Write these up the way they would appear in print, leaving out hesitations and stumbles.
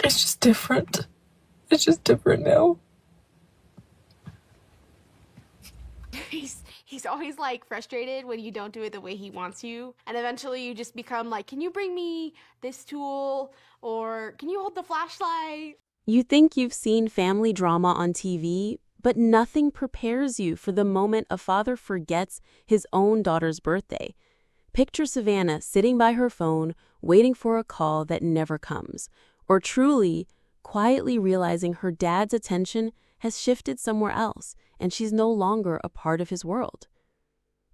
It's just different. It's just different now. He's always like frustrated when you don't do it the way he wants you. And eventually you just become like, can you bring me this tool? Or can you hold the flashlight? You think you've seen family drama on TV, but nothing prepares you for the moment a father forgets his own daughter's birthday. Picture Savannah sitting by her phone, waiting for a call that never comes, or truly, quietly realizing her dad's attention has shifted somewhere else and she's no longer a part of his world.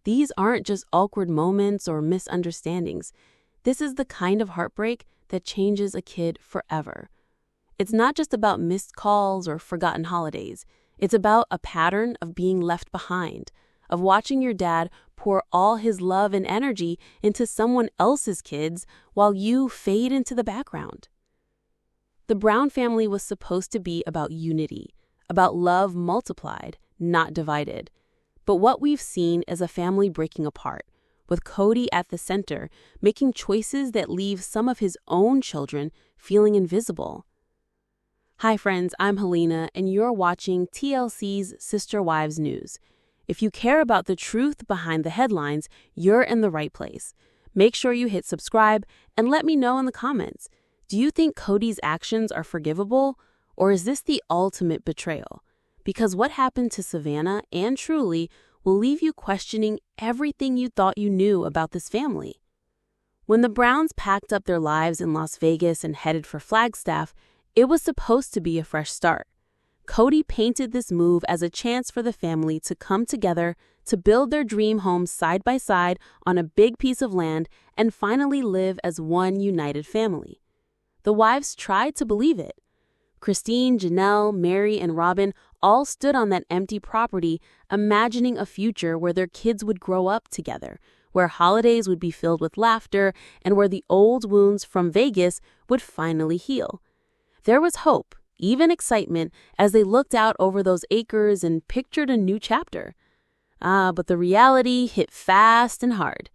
These aren't just awkward moments or misunderstandings. This is the kind of heartbreak that changes a kid forever. It's not just about missed calls or forgotten holidays. It's about a pattern of being left behind, of watching your dad pour all his love and energy into someone else's kids while you fade into the background. The Brown family was supposed to be about unity, about love multiplied, not divided. But what we've seen is a family breaking apart, with Kody at the center, making choices that leave some of his own children feeling invisible. Hi friends, I'm Helena, and you're watching TLC's Sister Wives News. If you care about the truth behind the headlines, you're in the right place. Make sure you hit subscribe and let me know in the comments. Do you think Kody's actions are forgivable, or is this the ultimate betrayal? Because what happened to Savannah and Truly will leave you questioning everything you thought you knew about this family. When the Browns packed up their lives in Las Vegas and headed for Flagstaff, it was supposed to be a fresh start. Kody painted this move as a chance for the family to come together to build their dream home side by side on a big piece of land and finally live as one united family. The wives tried to believe it. Christine, Janelle, Mary, and Robyn all stood on that empty property, imagining a future where their kids would grow up together, where holidays would be filled with laughter, and where the old wounds from Vegas would finally heal. There was hope, even excitement, as they looked out over those acres and pictured a new chapter. But the reality hit fast and hard.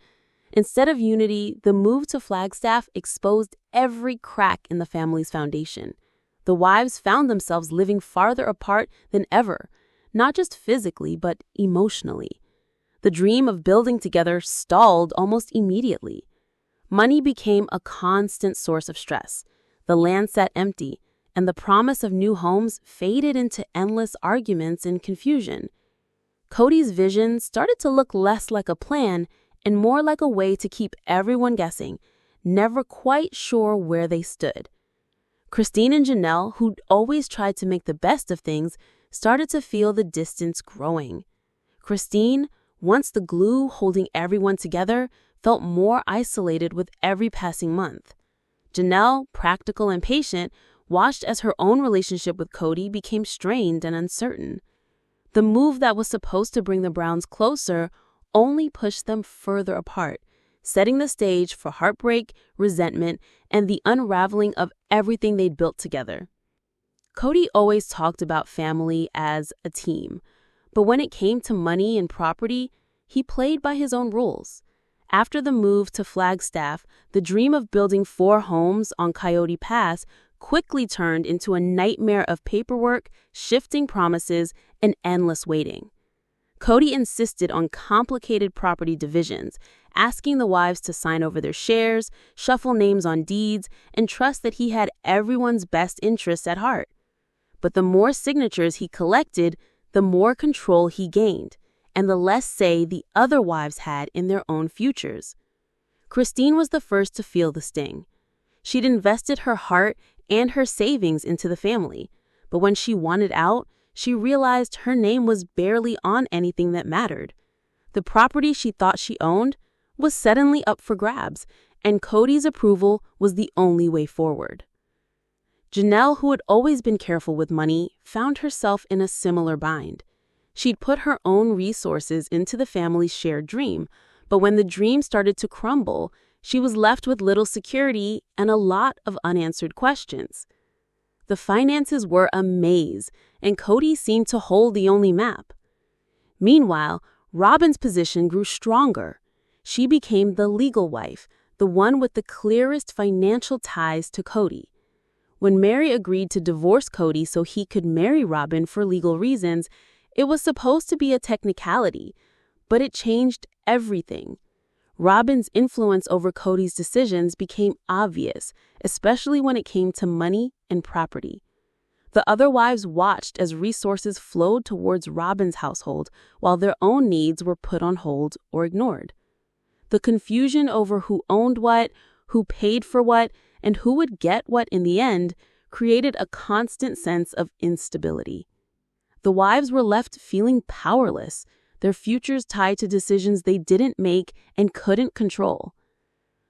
Instead of unity, the move to Flagstaff exposed every crack in the family's foundation. The wives found themselves living farther apart than ever, not just physically, but emotionally. The dream of building together stalled almost immediately. Money became a constant source of stress. The land sat empty, and the promise of new homes faded into endless arguments and confusion. Kody's vision started to look less like a plan and more like a way to keep everyone guessing, never quite sure where they stood. Christine and Janelle, who'd always tried to make the best of things, started to feel the distance growing. Christine, once the glue holding everyone together, felt more isolated with every passing month. Janelle, practical and patient, watched as her own relationship with Kody became strained and uncertain. The move that was supposed to bring the Browns closer only pushed them further apart, setting the stage for heartbreak, resentment, and the unraveling of everything they'd built together. Kody always talked about family as a team, but when it came to money and property, he played by his own rules. After the move to Flagstaff, the dream of building 4 homes on Coyote Pass quickly turned into a nightmare of paperwork, shifting promises, and endless waiting. Kody insisted on complicated property divisions, asking the wives to sign over their shares, shuffle names on deeds, and trust that he had everyone's best interests at heart. But the more signatures he collected, the more control he gained, and the less say the other wives had in their own futures. Christine was the first to feel the sting. She'd invested her heart and her savings into the family, but when she wanted out, she realized her name was barely on anything that mattered. The property she thought she owned was suddenly up for grabs, and Kody's approval was the only way forward. Janelle, who had always been careful with money, found herself in a similar bind. She'd put her own resources into the family's shared dream, but when the dream started to crumble, she was left with little security and a lot of unanswered questions. The finances were a maze, and Kody seemed to hold the only map. Meanwhile, Robyn's position grew stronger. She became the legal wife, the one with the clearest financial ties to Kody. When Mary agreed to divorce Kody so he could marry Robyn for legal reasons, it was supposed to be a technicality, but it changed everything. Robyn's influence over Kody's decisions became obvious, especially when it came to money and property. The other wives watched as resources flowed towards Robyn's household, while their own needs were put on hold or ignored. The confusion over who owned what, who paid for what, and who would get what in the end created a constant sense of instability. The wives were left feeling powerless, their futures tied to decisions they didn't make and couldn't control.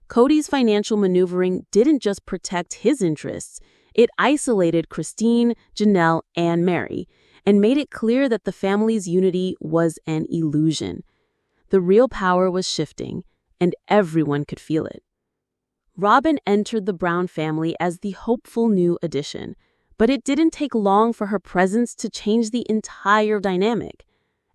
Kody's financial maneuvering didn't just protect his interests, it isolated Christine, Janelle, and Mary, and made it clear that the family's unity was an illusion. The real power was shifting, and everyone could feel it. Robyn entered the Brown family as the hopeful new addition, but it didn't take long for her presence to change the entire dynamic.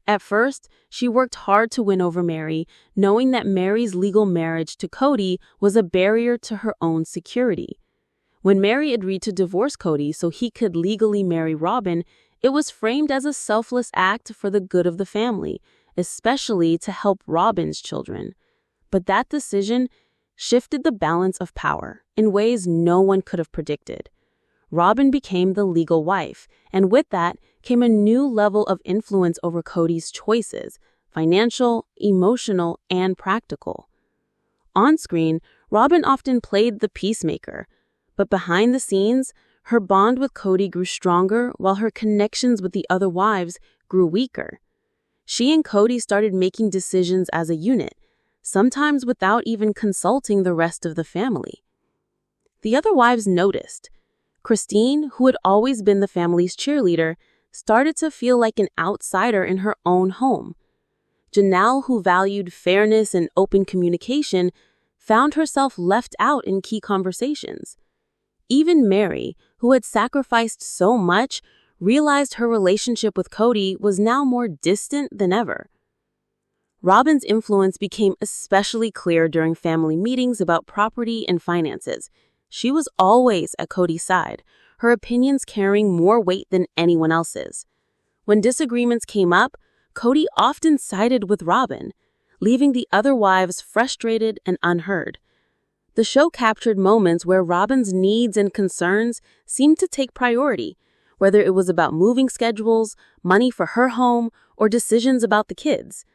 At first, she worked hard to win over Mary, knowing that Mary's legal marriage to Kody was a barrier to her own security. When Mary agreed to divorce Kody so he could legally marry Robyn, it was framed as a selfless act for the good of the family, especially to help Robyn's children. But that decision shifted the balance of power in ways no one could have predicted. Robyn became the legal wife, and with that came a new level of influence over Kody's choices, financial, emotional, and practical. On screen, Robyn often played the peacemaker, but behind the scenes, her bond with Kody grew stronger while her connections with the other wives grew weaker. She and Kody started making decisions as a unit, sometimes without even consulting the rest of the family. The other wives noticed. Christine, who had always been the family's cheerleader, started to feel like an outsider in her own home. Janelle, who valued fairness and open communication, found herself left out in key conversations. Even Mary, who had sacrificed so much, realized her relationship with Kody was now more distant than ever. Robyn's influence became especially clear during family meetings about property and finances. She was always at Kody's side, her opinions carrying more weight than anyone else's. When disagreements came up, Kody often sided with Robyn, leaving the other wives frustrated and unheard. The show captured moments where Robyn's needs and concerns seemed to take priority, whether it was about moving schedules, money for her home, or decisions about the kids.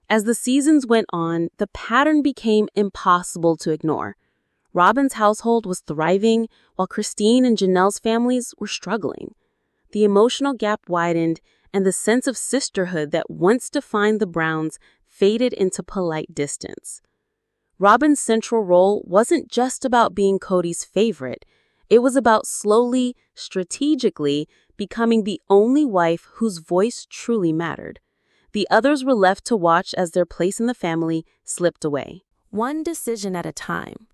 As the seasons went on, the pattern became impossible to ignore. Robyn's household was thriving, while Christine and Janelle's families were struggling. The emotional gap widened, and the sense of sisterhood that once defined the Browns faded into polite distance. Robyn's central role wasn't just about being Kody's favorite. It was about slowly, strategically, becoming the only wife whose voice truly mattered. The others were left to watch as their place in the family slipped away. One decision at a time.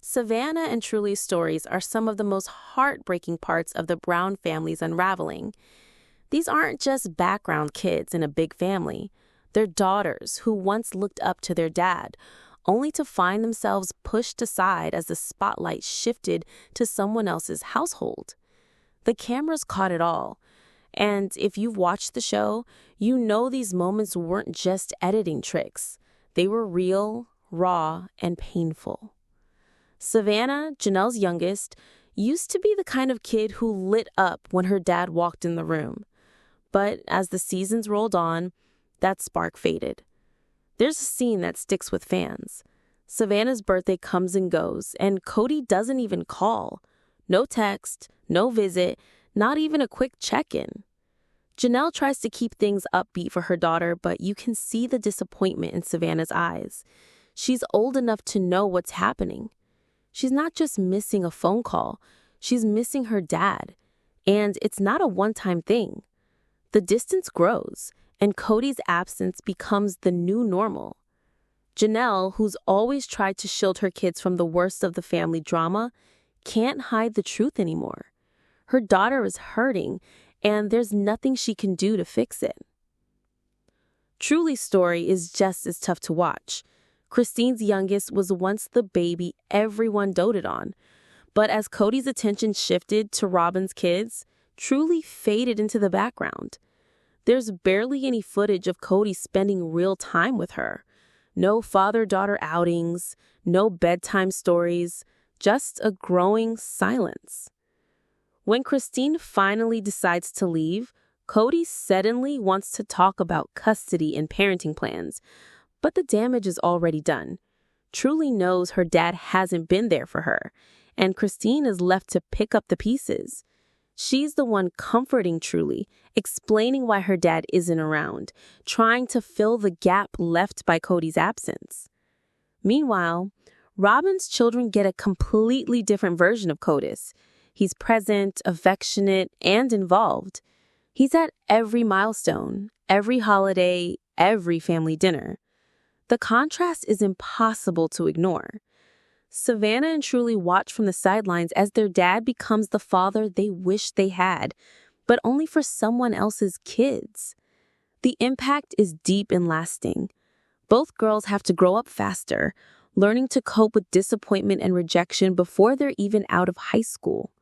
Savannah and Truly's stories are some of the most heartbreaking parts of the Brown family's unraveling. These aren't just background kids in a big family. They're daughters who once looked up to their dad, only to find themselves pushed aside as the spotlight shifted to someone else's household. The cameras caught it all. And if you've watched the show, you know these moments weren't just editing tricks. They were real, raw, and painful. Savannah, Janelle's youngest, used to be the kind of kid who lit up when her dad walked in the room. But as the seasons rolled on, that spark faded. There's a scene that sticks with fans. Savannah's birthday comes and goes, and Kody doesn't even call. No text, no visit, not even a quick check-in. Janelle tries to keep things upbeat for her daughter, but you can see the disappointment in Savannah's eyes. She's old enough to know what's happening. She's not just missing a phone call, she's missing her dad. And it's not a one-time thing. The distance grows, and Kody's absence becomes the new normal. Janelle, who's always tried to shield her kids from the worst of the family drama, can't hide the truth anymore. Her daughter is hurting, and there's nothing she can do to fix it. Truly's story is just as tough to watch. Christine's youngest was once the baby everyone doted on. But as Kody's attention shifted to Robyn's kids, Truly faded into the background. There's barely any footage of Kody spending real time with her. No father-daughter outings, no bedtime stories, just a growing silence. When Christine finally decides to leave, Kody suddenly wants to talk about custody and parenting plans, but the damage is already done. Truly knows her dad hasn't been there for her, and Christine is left to pick up the pieces. She's the one comforting Truly, explaining why her dad isn't around, trying to fill the gap left by Kody's absence. Meanwhile, Robyn's children get a completely different version of Kody. He's present, affectionate, and involved. He's at every milestone, every holiday, every family dinner. The contrast is impossible to ignore. Savannah and Truly watch from the sidelines as their dad becomes the father they wish they had, but only for someone else's kids. The impact is deep and lasting. Both girls have to grow up faster, learning to cope with disappointment and rejection before they're even out of high school.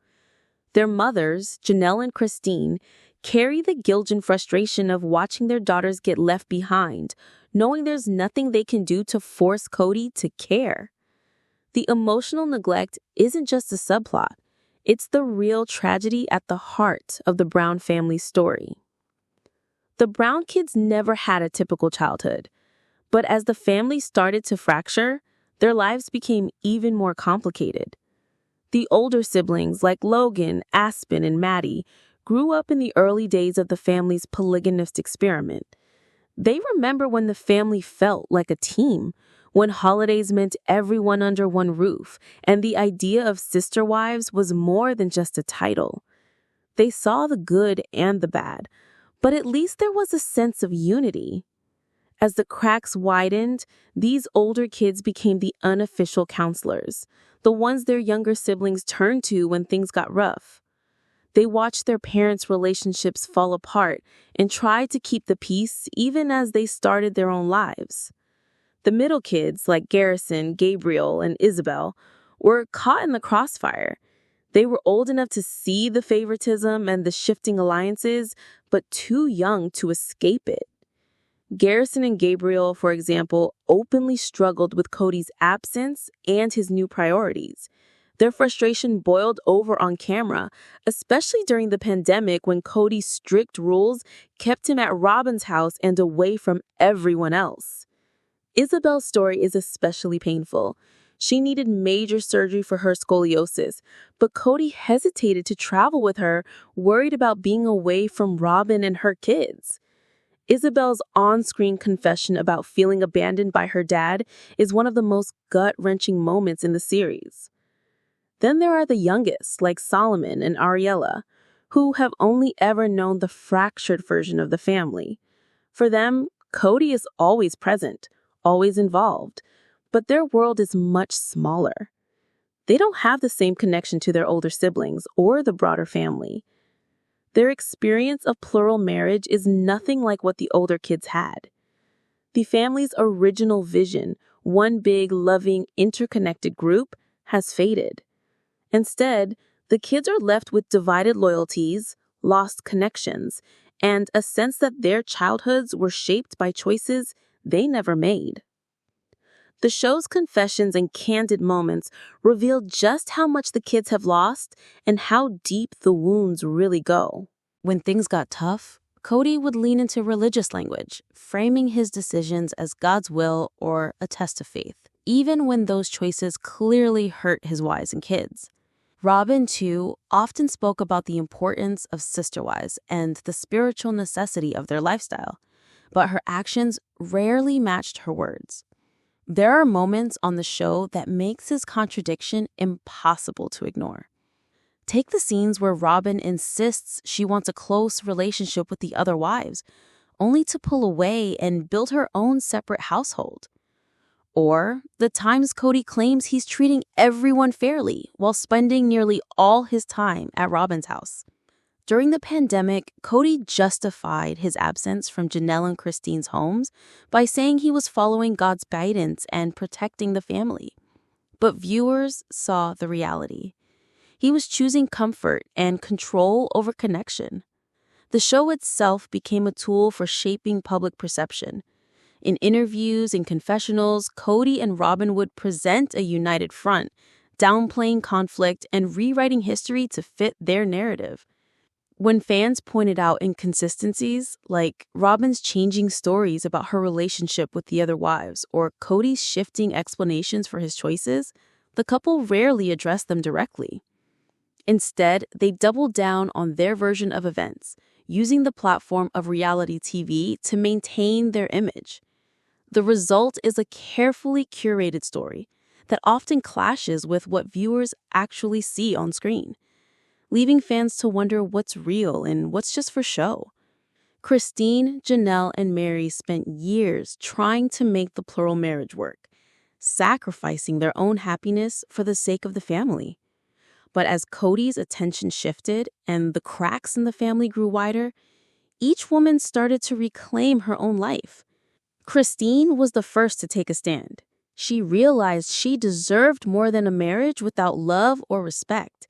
Their mothers, Janelle and Christine, carry the guilt and frustration of watching their daughters get left behind, knowing there's nothing they can do to force Kody to care. The emotional neglect isn't just a subplot. It's the real tragedy at the heart of the Brown family's story. The Brown kids never had a typical childhood, but as the family started to fracture, their lives became even more complicated. The older siblings, like Logan, Aspen, and Maddie, grew up in the early days of the family's polygamist experiment. They remember when the family felt like a team, when holidays meant everyone under one roof, and the idea of sister wives was more than just a title. They saw the good and the bad, but at least there was a sense of unity. As the cracks widened, these older kids became the unofficial counselors, the ones their younger siblings turned to when things got rough. They watched their parents' relationships fall apart and tried to keep the peace even as they started their own lives. The middle kids, like Garrison, Gabriel, and Isabel, were caught in the crossfire. They were old enough to see the favoritism and the shifting alliances, but too young to escape it. Garrison and Gabriel, for example, openly struggled with Kody's absence and his new priorities. Their frustration boiled over on camera, especially during the pandemic when Kody's strict rules kept him at Robyn's house and away from everyone else. Isabel's story is especially painful. She needed major surgery for her scoliosis, but Kody hesitated to travel with her, worried about being away from Robyn and her kids. Isabel's on-screen confession about feeling abandoned by her dad is one of the most gut-wrenching moments in the series. Then there are the youngest, like Solomon and Ariella, who have only ever known the fractured version of the family. For them, Kody is always present, always involved, but their world is much smaller. They don't have the same connection to their older siblings or the broader family. Their experience of plural marriage is nothing like what the older kids had. The family's original vision, one big, loving, interconnected group, has faded. Instead, the kids are left with divided loyalties, lost connections, and a sense that their childhoods were shaped by choices they never made. The show's confessions and candid moments reveal just how much the kids have lost and how deep the wounds really go. When things got tough, Kody would lean into religious language, framing his decisions as God's will or a test of faith, even when those choices clearly hurt his wives and kids. Robyn, too, often spoke about the importance of sister wives and the spiritual necessity of their lifestyle, but her actions rarely matched her words. There are moments on the show that makes his contradiction impossible to ignore. Take the scenes where Robyn insists she wants a close relationship with the other wives, only to pull away and build her own separate household. Or the times Kody claims he's treating everyone fairly while spending nearly all his time at Robyn's house. During the pandemic, Kody justified his absence from Janelle and Christine's homes by saying he was following God's guidance and protecting the family. But viewers saw the reality. He was choosing comfort and control over connection. The show itself became a tool for shaping public perception. In interviews and confessionals, Kody and Robyn would present a united front, downplaying conflict and rewriting history to fit their narrative. When fans pointed out inconsistencies, like Robyn's changing stories about her relationship with the other wives or Kody's shifting explanations for his choices, the couple rarely addressed them directly. Instead, they doubled down on their version of events, using the platform of reality TV to maintain their image. The result is a carefully curated story that often clashes with what viewers actually see on screen, leaving fans to wonder what's real and what's just for show. Christine, Janelle, and Mary spent years trying to make the plural marriage work, sacrificing their own happiness for the sake of the family. But as Kody's attention shifted and the cracks in the family grew wider, each woman started to reclaim her own life. Christine was the first to take a stand. She realized she deserved more than a marriage without love or respect.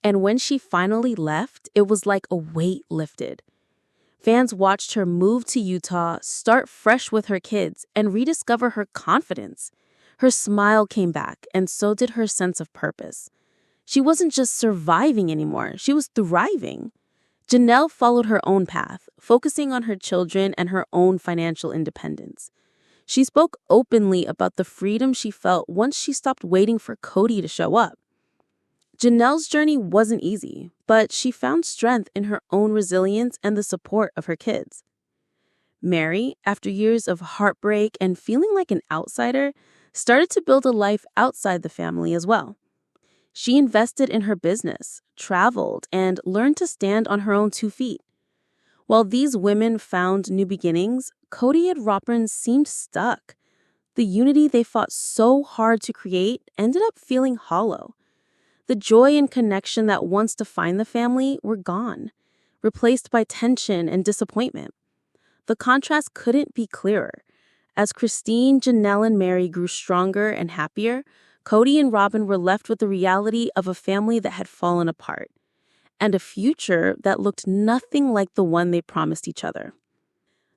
And when she finally left, it was like a weight lifted. Fans watched her move to Utah, start fresh with her kids, and rediscover her confidence. Her smile came back, and so did her sense of purpose. She wasn't just surviving anymore, she was thriving. Janelle followed her own path, focusing on her children and her own financial independence. She spoke openly about the freedom she felt once she stopped waiting for Kody to show up. Janelle's journey wasn't easy, but she found strength in her own resilience and the support of her kids. Mary, after years of heartbreak and feeling like an outsider, started to build a life outside the family as well. She invested in her business, traveled, and learned to stand on her own 2 feet. While these women found new beginnings, Kody and Robyn seemed stuck. The unity they fought so hard to create ended up feeling hollow. The joy and connection that once defined the family were gone, replaced by tension and disappointment. The contrast couldn't be clearer. As Christine, Janelle, and Mary grew stronger and happier, Kody and Robyn were left with the reality of a family that had fallen apart, and a future that looked nothing like the one they promised each other.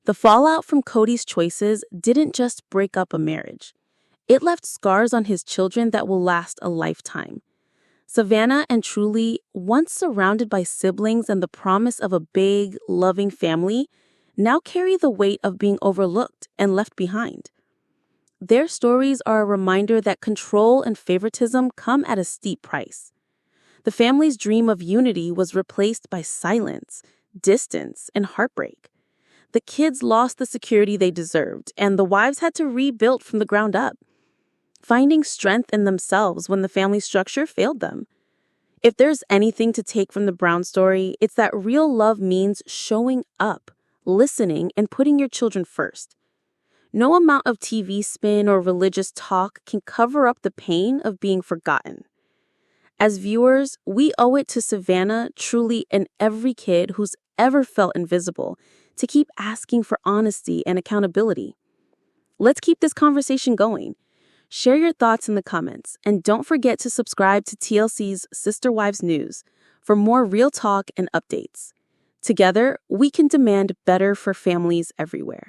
The fallout from Kody's choices didn't just break up a marriage. It left scars on his children that will last a lifetime. Savannah and Truly, once surrounded by siblings and the promise of a big, loving family, now carry the weight of being overlooked and left behind. Their stories are a reminder that control and favoritism come at a steep price. The family's dream of unity was replaced by silence, distance, and heartbreak. The kids lost the security they deserved, and the wives had to rebuild from the ground up, finding strength in themselves when the family structure failed them. If there's anything to take from the Brown story, it's that real love means showing up, listening, and putting your children first. No amount of TV spin or religious talk can cover up the pain of being forgotten. As viewers, we owe it to Savannah, Truly, and every kid who's ever felt invisible to keep asking for honesty and accountability. Let's keep this conversation going. Share your thoughts in the comments, and don't forget to subscribe to TLC's Sister Wives News for more real talk and updates. Together, we can demand better for families everywhere.